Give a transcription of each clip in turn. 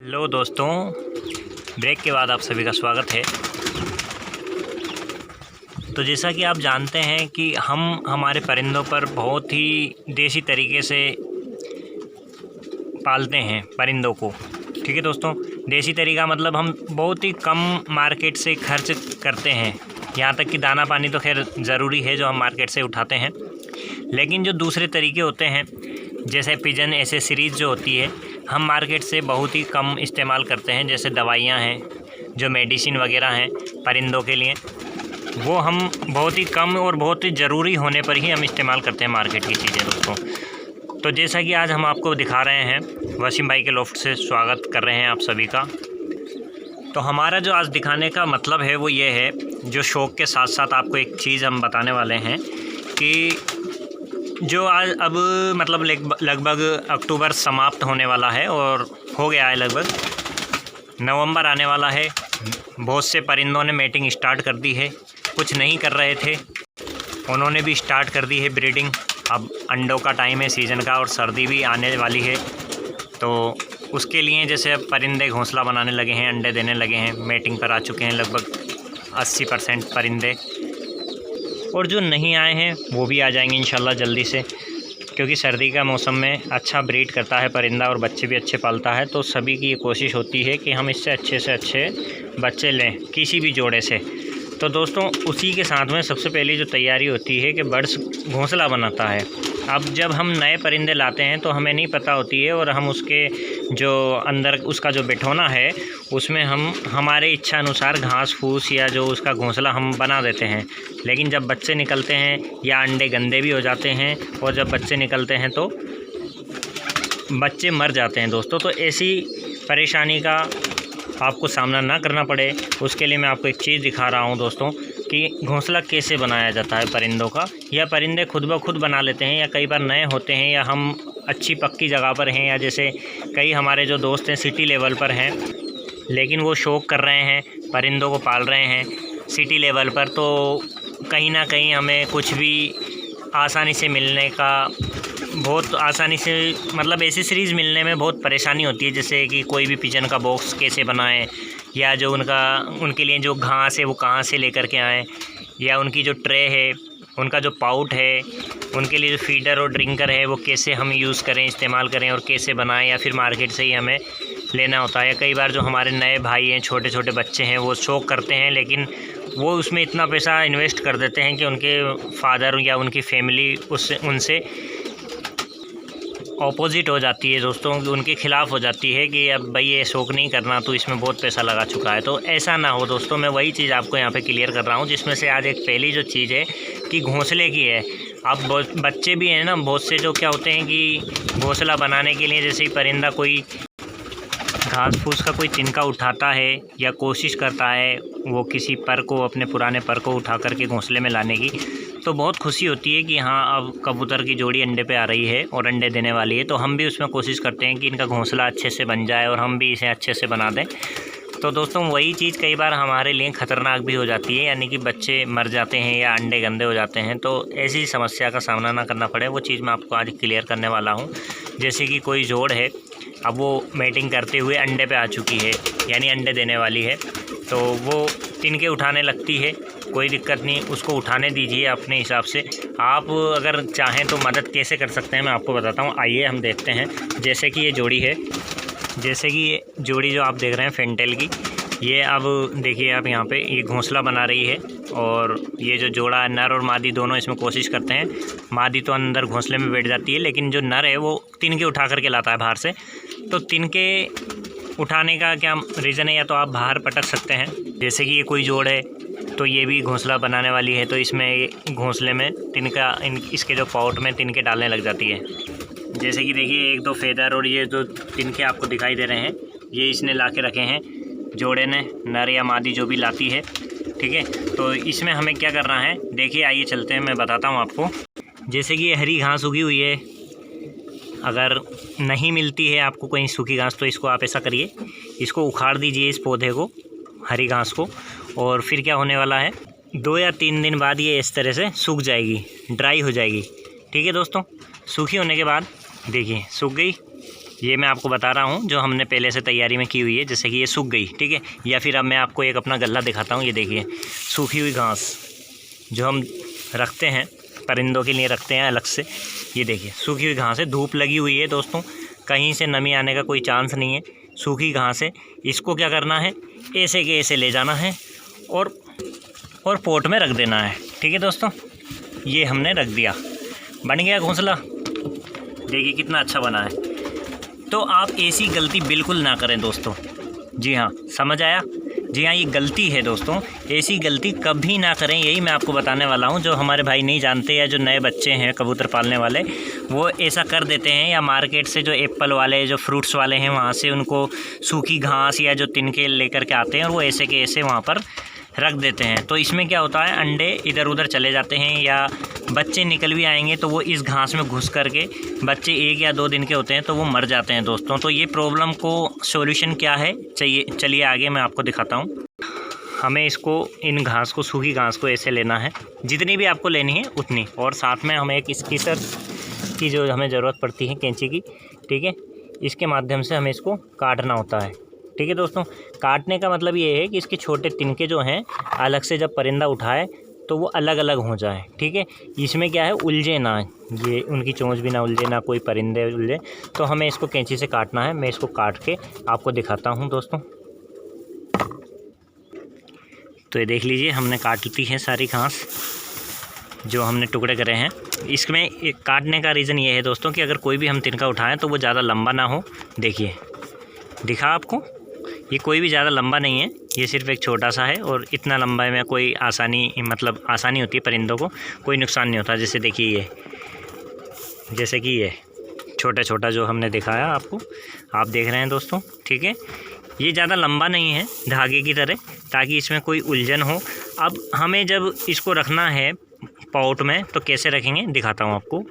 Hello दोस्तों, break के बाद आप सभी का स्वागत है। तो जैसा कि आप जानते हैं कि हम हमारे परिंदों पर बहुत ही देसी तरीके से पालते हैं परिंदों को। ठीक है दोस्तों, देसी तरीका मतलब हम बहुत ही कम मार्केट से खर्च करते हैं। यहाँ तक कि दाना पानी तो खैर ज़रूरी है जो हम मार्केट से उठाते हैं, लेकिन जो दूसरे तरीके होते हैं जैसे पिजन ऐसे सीरीज़ जो होती है हम मार्केट से बहुत ही कम इस्तेमाल करते हैं। जैसे दवाइयाँ हैं, जो मेडिसिन वगैरह हैं परिंदों के लिए, वो हम बहुत ही कम और बहुत ही ज़रूरी होने पर ही हम इस्तेमाल करते हैं मार्केट की चीज़ें दोस्तों। तो जैसा कि आज हम आपको दिखा रहे हैं, वसीम भाई के लोफ्ट से स्वागत कर रहे हैं आप सभी का। तो हमारा जो आज दिखाने का मतलब है वो ये है, जो शौक़ के साथ साथ आपको एक चीज़ हम बताने वाले हैं कि जो आज अब मतलब लगभग अक्टूबर समाप्त होने वाला है और हो गया है, लगभग नवंबर आने वाला है। बहुत से परिंदों ने मेटिंग स्टार्ट कर दी है, कुछ नहीं कर रहे थे उन्होंने भी स्टार्ट कर दी है ब्रीडिंग। अब अंडों का टाइम है सीज़न का और सर्दी भी आने वाली है, तो उसके लिए जैसे अब परिंदे घोंसला बनाने लगे हैं, अंडे देने लगे हैं, मेटिंग पर आ चुके हैं लगभग 80% परिंदे, और जो नहीं आए हैं वो भी आ जाएंगे इंशाल्लाह जल्दी से, क्योंकि सर्दी का मौसम में अच्छा ब्रीड करता है परिंदा और बच्चे भी अच्छे पालता है। तो सभी की ये कोशिश होती है कि हम इससे अच्छे से अच्छे बच्चे लें किसी भी जोड़े से। तो दोस्तों उसी के साथ में सबसे पहली जो तैयारी होती है कि बर्ड्स घोंसला बनाता है। अब जब हम नए परिंदे लाते हैं तो हमें नहीं पता होती है और हम उसके जो अंदर उसका जो बिठौना है उसमें हम हमारे इच्छा अनुसार घास फूस या जो उसका घोंसला हम बना देते हैं। लेकिन जब बच्चे निकलते हैं या अंडे गंदे भी हो जाते हैं, और जब बच्चे निकलते हैं तो बच्चे मर जाते हैं दोस्तों। तो ऐसी परेशानी का आपको सामना ना करना पड़े, उसके लिए मैं आपको एक चीज़ दिखा रहा हूं दोस्तों कि घोंसला कैसे बनाया जाता है परिंदों का। या परिंदे खुद ब खुद बना लेते हैं, या कई बार नए होते हैं, या हम अच्छी पक्की जगह पर हैं, या जैसे कई हमारे जो दोस्त हैं सिटी लेवल पर हैं लेकिन वो शौक़ कर रहे हैं, परिंदों को पाल रहे हैं सिटी लेवल पर, तो कहीं ना कहीं हमें कुछ भी आसानी से मिलने का बहुत आसानी से मतलब ऐसी सीरीज़ मिलने में बहुत परेशानी होती है। जैसे कि कोई भी पिजन का बॉक्स कैसे बनाएं, या जो उनके लिए जो घास है वो कहाँ से लेकर के आएँ, या उनकी जो ट्रे है, उनका जो पाउट है, उनके लिए जो फीडर और ड्रिंकर है वो कैसे हम यूज़ करें, इस्तेमाल करें और कैसे बनाएं, या फिर मार्केट से ही हमें लेना होता है। कई बार जो हमारे नए भाई हैं, छोटे छोटे बच्चे हैं, वो शौक़ करते हैं लेकिन वो उसमें इतना पैसा इन्वेस्ट कर देते हैं कि उनके फादर या उनकी फैमिली उनसे ऑपोजिट हो जाती है दोस्तों, उनके ख़िलाफ़ हो जाती है कि अब भाई ये शौक़ नहीं करना, तो इसमें बहुत पैसा लगा चुका है। तो ऐसा ना हो दोस्तों, मैं वही चीज़ आपको यहाँ पे क्लियर कर रहा हूँ, जिसमें से आज एक पहली जो चीज़ है कि घोंसले की है। अब बच्चे भी हैं ना बहुत से, जो क्या होते हैं कि घोंसला बनाने के लिए जैसे ही परिंदा कोई घास फूस का कोई तिनका उठाता है या कोशिश करता है वो किसी पर को, अपने पुराने पर को उठा करके घोंसले में लाने की, तो बहुत खुशी होती है कि हाँ अब कबूतर की जोड़ी अंडे पे आ रही है और अंडे देने वाली है। तो हम भी उसमें कोशिश करते हैं कि इनका घोंसला अच्छे से बन जाए और हम भी इसे अच्छे से बना दें। तो दोस्तों वही चीज़ कई बार हमारे लिए ख़तरनाक भी हो जाती है, यानी कि बच्चे मर जाते हैं या अंडे गंदे हो जाते हैं। तो ऐसी समस्या का सामना ना करना पड़े, वो चीज़ मैं आपको आज क्लियर करने वाला हूँ। जैसे कि कोई जोड़ है, अब वो मेटिंग करते हुए अंडे पे आ चुकी है, यानी अंडे देने वाली है, तो वो तिनके उठाने लगती है, कोई दिक्कत नहीं, उसको उठाने दीजिए अपने हिसाब से। आप अगर चाहें तो मदद कैसे कर सकते हैं मैं आपको बताता हूँ, आइए हम देखते हैं। जैसे कि ये जोड़ी है, जैसे कि ये जोड़ी जो आप देख रहे हैं फेंटेल की, ये अब देखिए आप यहाँ पे ये घोंसला बना रही है, और ये जो जोड़ा है नर और मादी दोनों इसमें कोशिश करते हैं। मादी तो अंदर घोंसले में बैठ जाती है, लेकिन जो नर है वो तिनके उठा करके लाता है बाहर से। तो तिनके उठाने का क्या रीज़न है, या तो आप बाहर पटक सकते हैं। जैसे कि ये कोई जोड़ है तो ये भी घोंसला बनाने वाली है, तो इसमें घोंसले में तिनका इसके जो पाउट में तिनके डालने लग जाती है। जैसे कि देखिए एक दो फेदर और ये जो तिनके आपको दिखाई दे रहे हैं, ये इसने ला के रखे हैं जोड़े ने, नर या मादी जो भी लाती है। ठीक है, तो इसमें हमें क्या करना है, देखिए आइए चलते हैं, मैं बताता हूँ आपको। जैसे कि ये हरी घास उगी हुई है, अगर नहीं मिलती है आपको कहीं सूखी घास, तो इसको आप ऐसा करिए, इसको उखाड़ दीजिए इस पौधे को, हरी घास को, और फिर क्या होने वाला है 2 या 3 दिन बाद ये इस तरह से सूख जाएगी, ड्राई हो जाएगी। ठीक है दोस्तों, सूखी होने के बाद देखिए सूख गई, ये मैं आपको बता रहा हूँ जो हमने पहले से तैयारी में की हुई है, जैसे कि ये सूख गई, ठीक है। या फिर अब मैं आपको एक अपना गल्ला दिखाता हूँ। ये देखिए सूखी हुई घास जो हम रखते हैं, परिंदों के लिए रखते हैं अलग से। ये देखिए सूखी हुई घास है, धूप लगी हुई है दोस्तों, कहीं से नमी आने का कोई चांस नहीं है, सूखी घास है। इसको क्या करना है, ऐसे के ऐसे ले जाना है और पोट में रख देना है, ठीक है दोस्तों। ये हमने रख दिया, बन गया घोंसला। देखिए कितना अच्छा बना है। तो आप ऐसी गलती बिल्कुल ना करें दोस्तों। जी हाँ, समझ आया? जी हाँ, ये गलती है दोस्तों, ऐसी गलती कभी ना करें, यही मैं आपको बताने वाला हूँ। जो हमारे भाई नहीं जानते या जो नए बच्चे हैं कबूतर पालने वाले, वो ऐसा कर देते हैं, या मार्केट से जो एप्पल वाले, जो फ्रूट्स वाले हैं, वहाँ से उनको सूखी घास या जो तिनके लेकर के आते हैं और वो ऐसे के ऐसे वहाँ पर रख देते हैं। तो इसमें क्या होता है, अंडे इधर उधर चले जाते हैं या बच्चे निकल भी आएंगे तो वो इस घास में घुस करके, बच्चे 1 या 2 दिन के होते हैं तो वो मर जाते हैं दोस्तों। तो ये प्रॉब्लम को सॉल्यूशन क्या है, चलिए आगे मैं आपको दिखाता हूँ। हमें इसको, इन घास को, सूखी घास को ऐसे लेना है, जितनी भी आपको लेनी है उतनी, और साथ में हमें एक स्कीसर की जो हमें ज़रूरत पड़ती है, कैंची की, ठीक है। इसके माध्यम से हमें इसको काटना होता है, ठीक है दोस्तों। काटने का मतलब ये है कि इसके छोटे तिनके जो हैं अलग से जब परिंदा उठाए तो वो अलग अलग हो जाए, ठीक है। इसमें क्या है, उलझे ना, ये उनकी चोंच भी ना उलझे, ना कोई परिंदे उलझे। तो हमें इसको कैंची से काटना है। मैं इसको काट के आपको दिखाता हूँ दोस्तों। तो ये देख लीजिए, हमने काट ली है सारी घास जो हमने टुकड़े करे हैं। इसमें काटने का रीज़न ये है दोस्तों कि अगर कोई भी हम तिनका उठाएं तो वो ज़्यादा लंबा ना हो। देखिए, दिखा आपको, ये कोई भी ज़्यादा लंबा नहीं है, ये सिर्फ एक छोटा सा है, और इतना लंबा में कोई आसानी होती है, परिंदों को कोई नुकसान नहीं होता। जैसे देखिए ये, जैसे कि ये छोटा जो हमने दिखाया आपको, आप देख रहे हैं दोस्तों, ठीक है। ये ज़्यादा लंबा नहीं है धागे की तरह, ताकि इसमें कोई उलझन हो। अब हमें जब इसको रखना है पॉट में तो कैसे रखेंगे दिखाता हूँ आपको।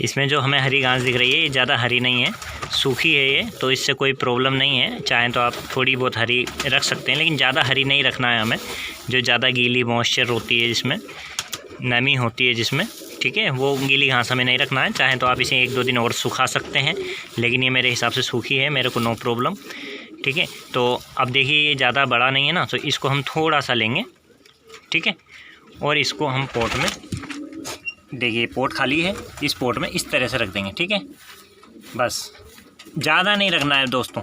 इसमें जो हमें हरी घास दिख रही है, ये ज़्यादा हरी नहीं है, सूखी है ये, तो इससे कोई प्रॉब्लम नहीं है। चाहें तो आप थोड़ी बहुत हरी रख सकते हैं, लेकिन ज़्यादा हरी नहीं रखना है हमें। जो ज़्यादा गीली मॉइस्चर होती है, जिसमें नमी होती है जिसमें, ठीक है, वो गीली घास हमें नहीं रखना है। चाहें तो आप इसे 1-2 दिन और सुखा सकते हैं, लेकिन ये मेरे हिसाब से सूखी है, मेरे को नो प्रॉब्लम, ठीक है। तो अब देखिए ये ज़्यादा बड़ा नहीं है ना, तो इसको हम थोड़ा सा लेंगे, ठीक है, और इसको हम पोट में, देखिए पोट खाली है, इस पोट में इस तरह से रख देंगे, ठीक है। बस ज़्यादा नहीं रखना है दोस्तों,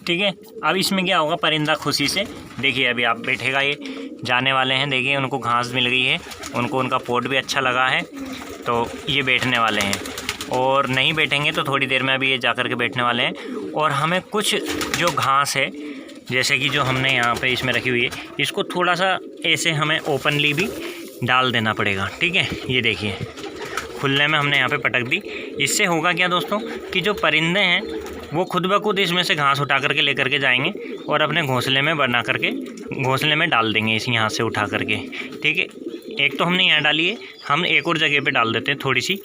ठीक है। अब इसमें क्या होगा, परिंदा खुशी से, देखिए अभी आप बैठेगा, ये जाने वाले हैं, देखिए उनको घास मिल गई है, उनको उनका पोट भी अच्छा लगा है, तो ये बैठने वाले हैं। और नहीं बैठेंगे तो थोड़ी देर में अभी ये जा कर के बैठने वाले हैं। और हमें कुछ जो घास है, जैसे कि जो हमने यहाँ पे इसमें रखी हुई है, इसको थोड़ा सा ऐसे हमें ओपनली भी डाल देना पड़ेगा, ठीक है। ये देखिए खुले में हमने यहाँ पे पटक दी। इससे होगा क्या दोस्तों कि जो परिंदे हैं वो खुद ब खुद इसमें से घास उठा करके लेकर के जाएंगे और अपने घोंसले में बना करके घोंसले में डाल देंगे, इस यहाँ से उठा करके, ठीक है। एक तो हमने यहाँ डाली है, हम एक और जगह पे डाल देते हैं, थोड़ी सी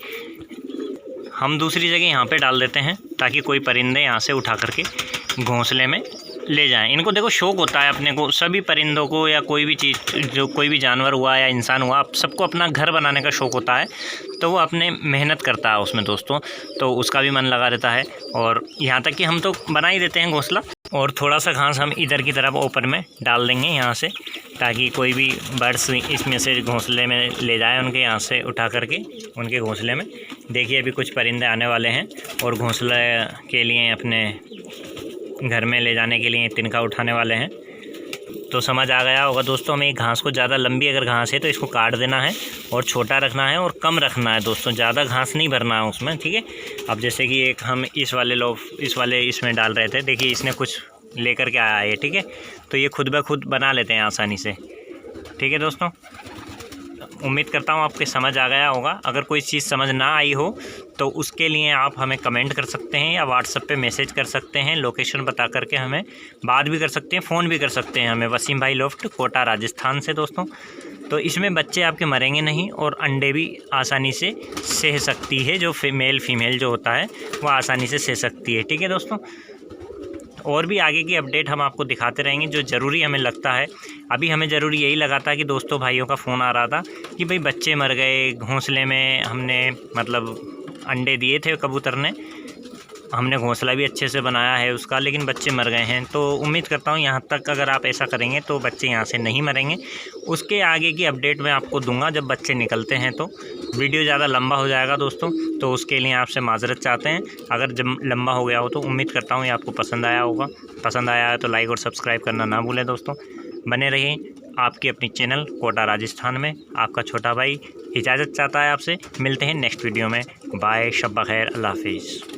हम दूसरी जगह यहाँ पे डाल देते हैं, ताकि कोई परिंदे यहाँ से उठा करके घोंसले में ले जाएं। इनको देखो शौक़ होता है अपने को, सभी परिंदों को या कोई भी चीज़, जो कोई भी जानवर हुआ या इंसान हुआ, सबको अपना घर बनाने का शौक़ होता है, तो वो अपने मेहनत करता है उसमें दोस्तों, तो उसका भी मन लगा रहता है। और यहाँ तक कि हम तो बना ही देते हैं घोंसला, और थोड़ा सा घास हम इधर की तरफ ओपन में डाल देंगे यहाँ से, ताकि कोई भी बर्ड्स इसमें से घोंसले में ले जाए, उनके यहाँ से उठा करके उनके घोंसले में। देखिए अभी कुछ परिंदे आने वाले हैं और घोंसले के लिए अपने घर में ले जाने के लिए तिनका उठाने वाले हैं। तो समझ आ गया होगा दोस्तों, हमें घास को ज़्यादा लंबी अगर घास है तो इसको काट देना है और छोटा रखना है और कम रखना है दोस्तों, ज़्यादा घास नहीं भरना है उसमें, ठीक है। अब जैसे कि एक हम इस वाले इसमें डाल रहे थे, देखिए इसने कुछ लेकर के आया है, ठीक है। तो ये खुद ब खुद बना लेते हैं आसानी से, ठीक है दोस्तों। उम्मीद करता हूँ आपके समझ आ गया होगा। अगर कोई चीज़ समझ ना आई हो तो उसके लिए आप हमें कमेंट कर सकते हैं या व्हाट्सएप पे मैसेज कर सकते हैं, लोकेशन बता करके हमें बात भी कर सकते हैं, फ़ोन भी कर सकते हैं हमें। वसीम भाई लॉफ्ट, कोटा राजस्थान से दोस्तों। तो इसमें बच्चे आपके मरेंगे नहीं और अंडे भी आसानी से सह सकती है, जो मेल फीमेल जो होता है वह आसानी से सह सकती है, ठीक है दोस्तों। और भी आगे की अपडेट हम आपको दिखाते रहेंगे जो ज़रूरी हमें लगता है। अभी हमें ज़रूरी यही लगा था कि दोस्तों भाइयों का फ़ोन आ रहा था कि भाई बच्चे मर गए, घोंसले में हमने मतलब अंडे दिए थे कबूतर ने, हमने घोंसला भी अच्छे से बनाया है उसका, लेकिन बच्चे मर गए हैं। तो उम्मीद करता हूँ यहाँ तक अगर आप ऐसा करेंगे तो बच्चे यहाँ से नहीं मरेंगे। उसके आगे की अपडेट मैं आपको दूंगा जब बच्चे निकलते हैं। तो वीडियो ज़्यादा लंबा हो जाएगा दोस्तों, तो उसके लिए आपसे माज़रत चाहते हैं। अगर जब लंबा हो गया हो तो उम्मीद करता हूँ ये आपको पसंद आया होगा। पसंद आया है तो लाइक और सब्सक्राइब करना ना भूलें दोस्तों। बने रहिए आपकी अपनी चैनल कोटा राजस्थान में। आपका छोटा भाई इजाज़त चाहता है आपसे। मिलते हैं नेक्स्ट वीडियो में। बाय, शब बखैर, अल्लाह हाफिज़।